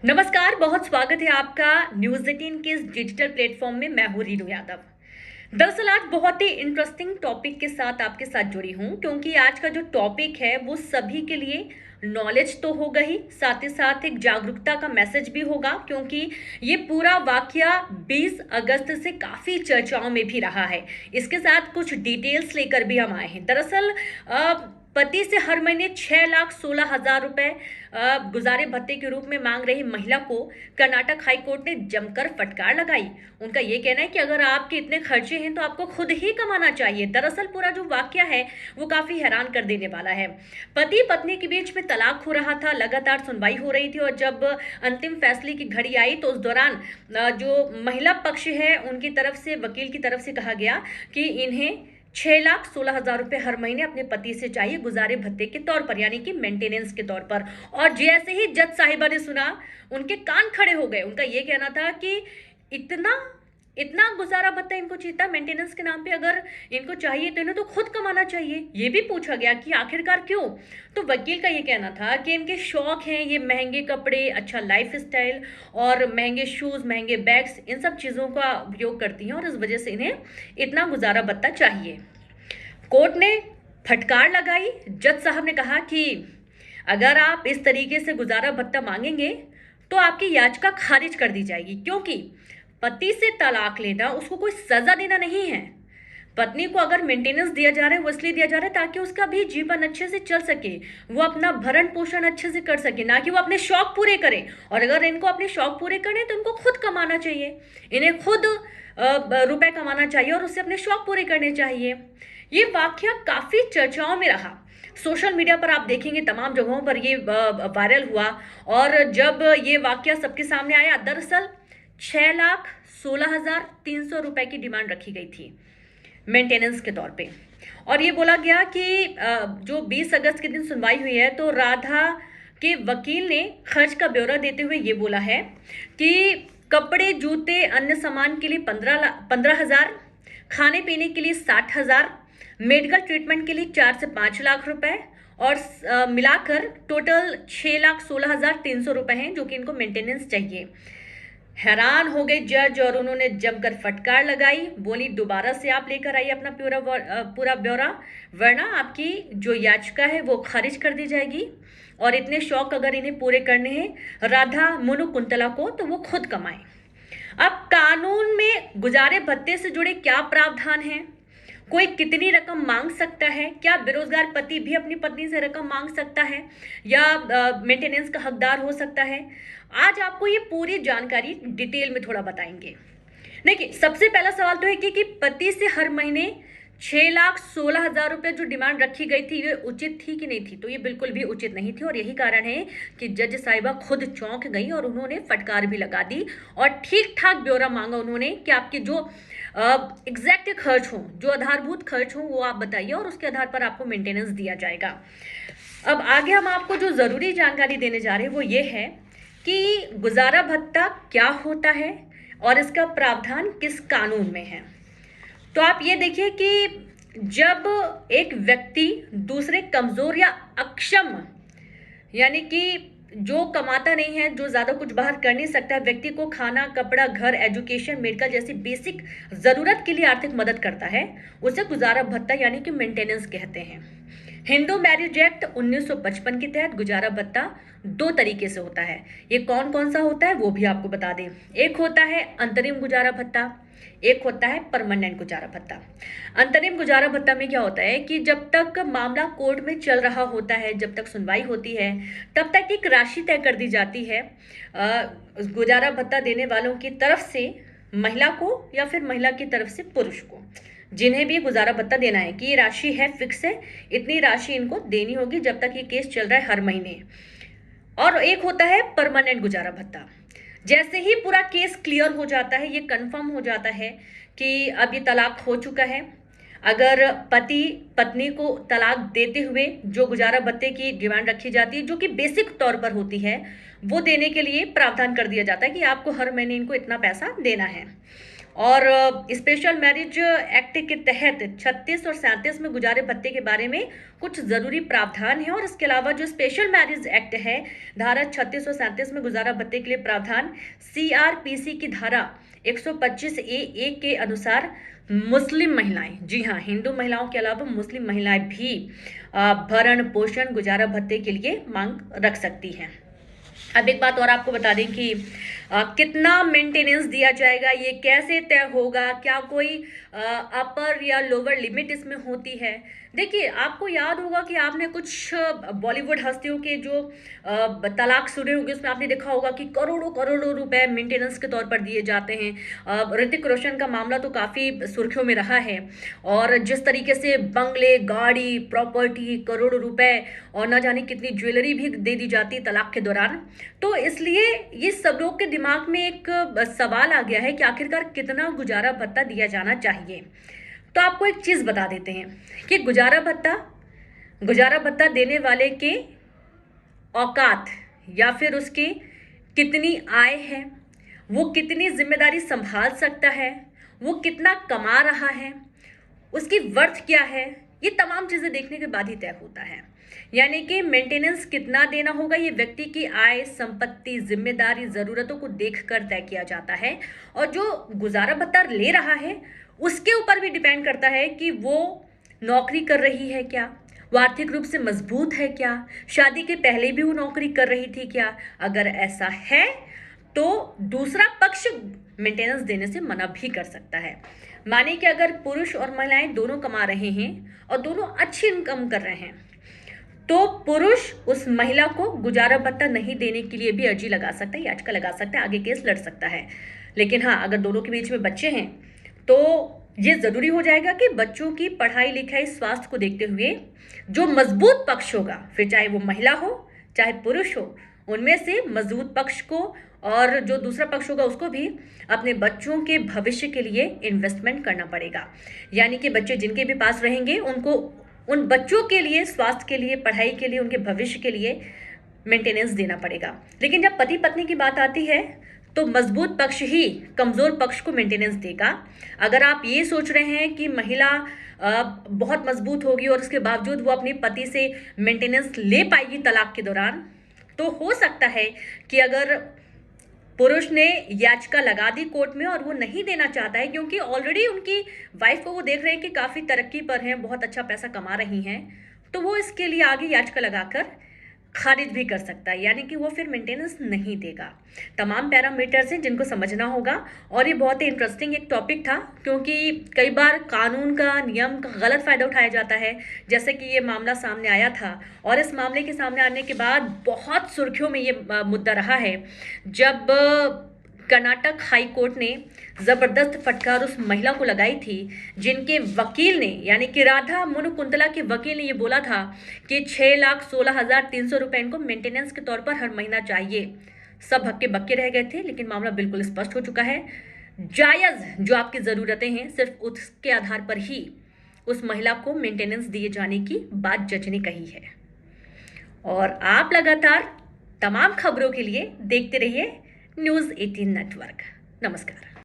नमस्कार, बहुत स्वागत है आपका न्यूज़ 18 के इस डिजिटल प्लेटफॉर्म में। मैं हूं रीनू यादव। दरअसल आज बहुत ही इंटरेस्टिंग टॉपिक के साथ आपके साथ जुड़ी हूं, क्योंकि आज का जो टॉपिक है वो सभी के लिए नॉलेज तो होगा ही, साथ ही साथ एक जागरूकता का मैसेज भी होगा, क्योंकि ये पूरा वाकया 20 अगस्त से काफ़ी चर्चाओं में भी रहा है। इसके साथ कुछ डिटेल्स लेकर भी हम आए हैं। दरअसल पति से हर महीने 6,16,000 रुपए गुजारे भत्ते के रूप में मांग रही महिला को कर्नाटक हाईकोर्ट ने जमकर फटकार लगाई। उनका ये कहना है कि अगर आपके इतने खर्चे हैं तो आपको खुद ही कमाना चाहिए। दरअसल पूरा जो वाकया है वो काफी हैरान कर देने वाला है। पति पत्नी के बीच में तलाक हो रहा था, लगातार सुनवाई हो रही थी, और जब अंतिम फैसले की घड़ी आई तो उस दौरान जो महिला पक्ष है उनकी तरफ से, वकील की तरफ से कहा गया कि इन्हें 6,16,000 रुपए हर महीने अपने पति से चाहिए गुजारे भत्ते के तौर पर, यानी कि मेंटेनेंस के तौर पर। और जैसे ही जज साहिबा ने सुना, उनके कान खड़े हो गए। उनका यह कहना था कि इतना इतना गुजारा भत्ता इनको चाहिए था मेंटेनेंस के नाम पे। अगर इनको चाहिए तो इन्हें तो खुद कमाना चाहिए। ये भी पूछा गया कि आखिरकार क्यों। तो वकील का ये कहना था कि इनके शौक हैं ये महंगे कपड़े, अच्छा लाइफ स्टाइल और महंगे शूज, महंगे बैग्स, इन सब चीज़ों का उपयोग करती हैं और इस वजह से इन्हें इतना गुजारा भत्ता चाहिए। कोर्ट ने फटकार लगाई। जज साहब ने कहा कि अगर आप इस तरीके से गुजारा भत्ता मांगेंगे तो आपकी याचिका खारिज कर दी जाएगी, क्योंकि पति से तलाक लेना उसको कोई सजा देना नहीं है। पत्नी को अगर मेंटेनेंस दिया जा रहा है वो इसलिए दिया जा रहा है ताकि उसका भी जीवन अच्छे से चल सके, वो अपना भरण पोषण अच्छे से कर सके, ना कि वो अपने शौक पूरे करे। और अगर इनको अपने शौक पूरे करने तो इनको खुद कमाना चाहिए, इन्हें खुद रुपए कमाना चाहिए और उससे अपने शौक पूरे करने चाहिए। ये वाकया काफी चर्चाओं में रहा। सोशल मीडिया पर आप देखेंगे तमाम जगहों पर ये वायरल हुआ। और जब ये वाकया सबके सामने आया, दरअसल 6,16,300 रुपए की डिमांड रखी गई थी मेंटेनेंस के तौर पे। और ये बोला गया कि जो 20 अगस्त के दिन सुनवाई हुई है तो राधा के वकील ने खर्च का ब्यौरा देते हुए ये बोला है कि कपड़े, जूते, अन्य सामान के लिए 15,000, खाने पीने के लिए 60,000, मेडिकल ट्रीटमेंट के लिए 4 से 5 लाख रुपए, और मिलाकर टोटल 6,16,300 रुपए हैं जो कि इनको मेंटेनेंस चाहिए। हैरान हो गए जज और उन्होंने जमकर फटकार लगाई। बोली दोबारा से आप लेकर आइए अपना पूरा ब्यौरा, वरना आपकी जो याचिका है वो खारिज कर दी जाएगी। और इतने शौक अगर इन्हें पूरे करने हैं राधा मुनुकुंतला को, तो वो खुद कमाएं। अब कानून में गुजारे भत्ते से जुड़े क्या प्रावधान हैं, कोई कितनी रकम मांग सकता है, क्या बेरोजगार पति भी अपनी पत्नी से रकम मांग सकता है या मेंटेनेंस का हकदार हो सकता है, आज आपको ये पूरी जानकारी डिटेल में थोड़ा बताएंगे। देखिए, सबसे पहला सवाल तो है कि पति से हर महीने 6,16,000 रुपए जो डिमांड रखी गई थी ये उचित थी कि नहीं थी। तो ये बिल्कुल भी उचित नहीं थी, और यही कारण है कि जज साहिबा खुद चौंक गई और उन्होंने फटकार भी लगा दी और ठीक ठाक ब्यौरा मांगा उन्होंने कि आपके जो एग्जैक्ट खर्च हों, जो आधारभूत खर्च हों, वो आप बताइए और उसके आधार पर आपको मेंटेनेंस दिया जाएगा। अब आगे हम आपको जो ज़रूरी जानकारी देने जा रहे हैं वो ये है कि गुजारा भत्ता क्या होता है और इसका प्रावधान किस कानून में है। तो आप ये देखिए कि जब एक व्यक्ति दूसरे कमज़ोर या अक्षम, यानी कि जो कमाता नहीं है, जो ज़्यादा कुछ बाहर कर नहीं सकता है, व्यक्ति को खाना, कपड़ा, घर, एजुकेशन, मेडिकल जैसी बेसिक ज़रूरत के लिए आर्थिक मदद करता है, उसे गुजारा भत्ता यानी कि मेंटेनेंस कहते हैं। हिंदू मैरिज एक्ट 1955 के तहत गुजारा भत्ता 2 तरीके से होता है। ये कौन कौन सा होता है वो भी आपको बता दें। एक होता है अंतरिम गुजारा भत्ता, एक होता है परमानेंट गुजारा भत्ता। अंतरिम गुजारा भत्ता में क्या होता है कि जब तक मामला कोर्ट में चल रहा होता है, जब तक सुनवाई होती है, तब तक एक राशि तय कर दी जाती है गुजारा भत्ता देने वालों की तरफ से महिला को या फिर महिला की तरफ से पुरुष को, जिन्हें भी गुजारा भत्ता देना है, कि ये राशि है, फिक्स है, इतनी राशि इनको देनी होगी जब तक ये केस चल रहा है हर महीने। और एक होता है परमानेंट गुजारा भत्ता। जैसे ही पूरा केस क्लियर हो जाता है, ये कंफर्म हो जाता है कि अब ये तलाक हो चुका है, अगर पति पत्नी को तलाक देते हुए जो गुजारा भत्ते की डिमांड रखी जाती है, जो कि बेसिक तौर पर होती है, वो देने के लिए प्रावधान कर दिया जाता है कि आपको हर महीने इनको इतना पैसा देना है। और स्पेशल मैरिज एक्ट के तहत 36 और 37 में गुजारे भत्ते के बारे में कुछ जरूरी प्रावधान है। और इसके अलावा जो स्पेशल मैरिज एक्ट है, धारा 36 और 37 में गुजारा भत्ते के लिए प्रावधान, CRPC की धारा 125A के अनुसार मुस्लिम महिलाएं, जी हाँ, हिंदू महिलाओं के अलावा मुस्लिम महिलाएं भी भरण पोषण गुजारा भत्ते के लिए मांग रख सकती हैं। अब एक बात और आपको बता दें कि कितना मेंटेनेंस दिया जाएगा, ये कैसे तय होगा, क्या कोई अपर या लोअर लिमिट इसमें होती है। देखिए, आपको याद होगा कि आपने कुछ बॉलीवुड हस्तियों के जो तलाक सुने होंगे, उसमें आपने देखा होगा कि करोड़ों करोड़ों रुपए मेंटेनेंस के तौर पर दिए जाते हैं। ऋतिक रोशन का मामला तो काफ़ी सुर्खियों में रहा है, और जिस तरीके से बंगले, गाड़ी, प्रॉपर्टी, करोड़ों रुपए और ना जाने कितनी ज्वेलरी भी दे दी जाती है तलाक के दौरान। तो इसलिए ये सब लोग के दिमाग में एक सवाल आ गया है कि आखिरकार कितना गुजारा भत्ता दिया जाना चाहिए। तो आपको एक चीज बता देते हैं कि गुजारा भत्ता देने वाले के औकात या फिर उसकी कितनी आय है, वो कितनी जिम्मेदारी संभाल सकता है, वो कितना कमा रहा है, उसकी वर्थ क्या है, ये तमाम चीजें देखने के बाद ही तय होता है। यानी कि मेंटेनेंस कितना देना होगा, ये व्यक्ति की आय, संपत्ति, जिम्मेदारी, जरूरतों को देखकर तय किया जाता है। और जो गुजारा भत्ता ले रहा है उसके ऊपर भी डिपेंड करता है कि वो नौकरी कर रही है क्या, वो आर्थिक रूप से मजबूत है क्या, शादी के पहले भी वो नौकरी कर रही थी क्या। अगर ऐसा है तो दूसरा पक्ष मेंटेनेंस देने से मना भी कर सकता है। माने कि अगर पुरुष और महिलाएं दोनों कमा रहे हैं और दोनों अच्छी इनकम कर रहे हैं, तो पुरुष उस महिला को गुजारा भत्ता नहीं देने के लिए भी अर्जी लगा सकता है, याचिका लगा सकता है, आगे केस लड़ सकता है। लेकिन हाँ, अगर दोनों के बीच में बच्चे हैं तो ये जरूरी हो जाएगा कि बच्चों की पढ़ाई लिखाई, स्वास्थ्य को देखते हुए जो मजबूत पक्ष होगा, फिर चाहे वो महिला हो चाहे पुरुष हो, उनमें से मजबूत पक्ष को और जो दूसरा पक्ष होगा उसको भी अपने बच्चों के भविष्य के लिए इन्वेस्टमेंट करना पड़ेगा। यानी कि बच्चे जिनके भी पास रहेंगे उनको उन बच्चों के लिए, स्वास्थ्य के लिए, पढ़ाई के लिए, उनके भविष्य के लिए मेंटेनेंस देना पड़ेगा। लेकिन जब पति पत्नी की बात आती है तो मजबूत पक्ष ही कमजोर पक्ष को मेंटेनेंस देगा। अगर आप ये सोच रहे हैं कि महिला बहुत मजबूत होगी और उसके बावजूद वो अपने पति से मेंटेनेंस ले पाएगी तलाक के दौरान, तो हो सकता है कि अगर पुरुष ने याचिका लगा दी कोर्ट में और वो नहीं देना चाहता है, क्योंकि ऑलरेडी उनकी वाइफ को वो देख रहे हैं कि काफ़ी तरक्की पर हैं, बहुत अच्छा पैसा कमा रही हैं, तो वो इसके लिए आगे याचिका लगाकर खारिज भी कर सकता है। यानी कि वो फिर मेंटेनेंस नहीं देगा। तमाम पैरामीटर्स हैं जिनको समझना होगा। और ये बहुत ही इंटरेस्टिंग एक टॉपिक था, क्योंकि कई बार कानून का, नियम का गलत फ़ायदा उठाया जाता है। जैसे कि ये मामला सामने आया था, और इस मामले के सामने आने के बाद बहुत सुर्खियों में ये मुद्दा रहा है, जब कर्नाटक हाई कोर्ट ने जबरदस्त फटकार उस महिला को लगाई थी जिनके वकील ने, यानी कि राधा मुनुकुंतला के वकील ने ये बोला था कि 6,16,300 रुपए इनको मेंटेनेंस के तौर पर हर महीना चाहिए। सब हक्के बक्के रह गए थे, लेकिन मामला बिल्कुल स्पष्ट हो चुका है। जायज़ जो आपकी ज़रूरतें हैं, सिर्फ उसके आधार पर ही उस महिला को मेंटेनेंस दिए जाने की बात जज ने कही है। और आप लगातार तमाम खबरों के लिए देखते रहिए न्यूज़ 18 नेटवर्क। नमस्कार।